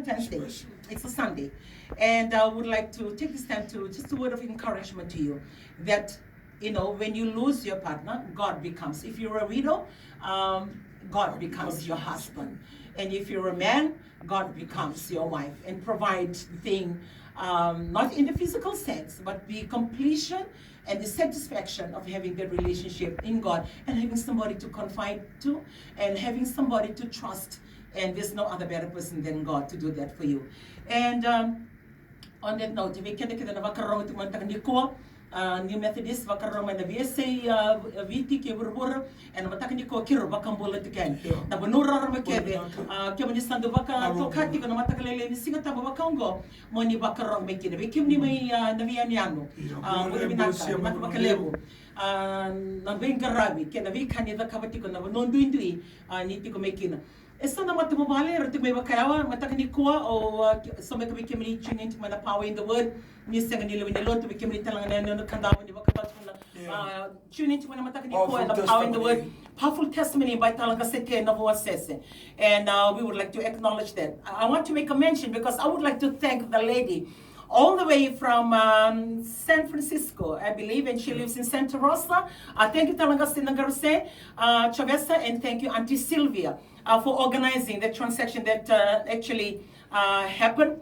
Valentine's Day. It's a Sunday. And I would like to take this time to just a word of encouragement to you that, when you lose your partner, God becomes. If you're a widow, God becomes your husband. And if you're a man, God becomes your wife and provides the thing, not in the physical sense, but the completion and the satisfaction of having that relationship in God and having somebody to confide to and having somebody to trust. And there's no other better person than God to do that for you. And on that note, we can New Methodist vakaroma na VSA viti ke burbura and matakani ko kiro bakambola again. Na bonura makebe ke mani sandu vaka to kati ko na matakalele ni singa tabo bakango moni bakarong mekine be kimni mai na vianiano mo binaka makakalebo na bengarabi ke na vikani da kabati ko na nonduindui ni tiko mekina. Essa na matumubale roti may bakayawa matakani ko o so may kami tune into mana power in the word ni senga nilo nilo to kami talanga na kandawa ni bakapat na tune into mana matakani ko and the power in the word powerful testimony by talanga sete na voasese. And we would like to acknowledge that. I want to make a mention because I would like to thank the lady all the way from San Francisco, I believe, and she lives in Santa Rosa. Thank you, Talanga Sinangaruse Chavesa, and thank you, Auntie Sylvia, for organizing the transaction that actually happened.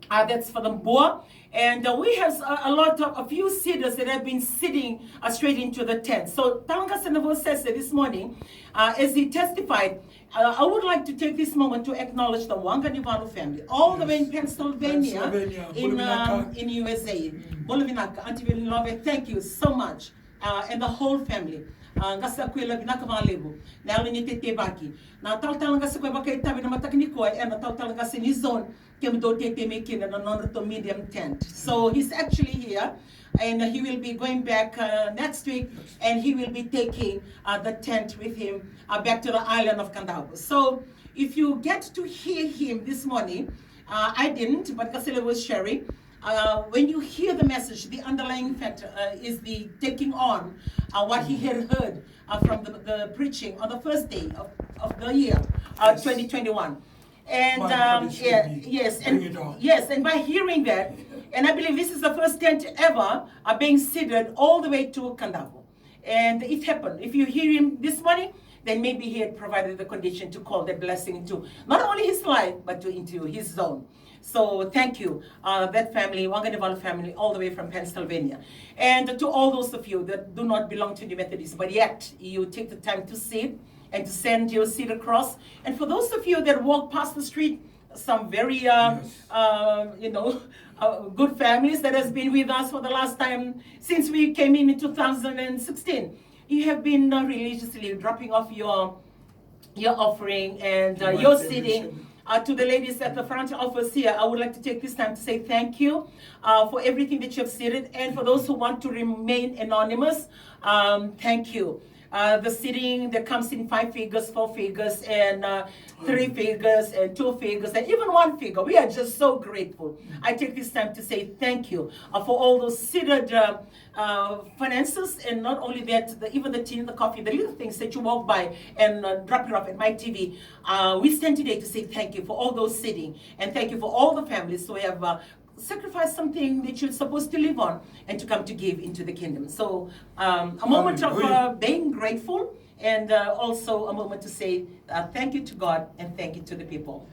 That's for the Boa. And we have a few sitters that have been sitting straight into the tent. So Talanga Senavo says that this morning, as he testified, I would like to take this moment to acknowledge the Wanganivanu family, all the way in Pennsylvania. In USA. Bolivinaka, Auntie Villanova, thank you so much. And the whole family. Ngasa kwela binaka malebo na ali ni tete baki na talanga se kweba kai tabi na matakni ko and na talanga se ni zone kem do tete mekina na non to medium tent. So he's actually here and he will be going back next week and he will be taking the tent with him back to the island of Kandabo. So if you get to hear him this morning, I didn't, but Kasile was sharing. When you hear the message, the underlying factor is the taking on what he had heard from the preaching on the first day of the year 2021. And yes, and by hearing that, and I believe this is the first tent ever being seated all the way to Kandavo. And it happened. If you hear him this morning, then maybe he had provided the condition to call that blessing into not only his life, but into his zone. So thank you, that family, Wanganivalu family, all the way from Pennsylvania. And to all those of you that do not belong to New Methodist, but yet you take the time to sit and to send your seed across. And for those of you that walk past the street, some very, good families that has been with us for the last time since we came in 2016. You have been religiously dropping off your offering and your seeding. To the ladies at the front office here, I would like to take this time to say thank you for everything that you have seeded. And for those who want to remain anonymous, thank you. The seeding that comes in 5 figures, 4 figures, and 3 figures, and 2 figures, and even 1 figure. We are just so grateful. I take this time to say thank you for all those seeded finances, and not only that, even the tea and the coffee, the little things that you walk by and drop it off at my TV. We stand today to say thank you for all those seeding, and thank you for all the families who have sacrifice something that you're supposed to live on and to come to give into the kingdom. So a moment of being grateful and also a moment to say thank you to God and thank you to the people.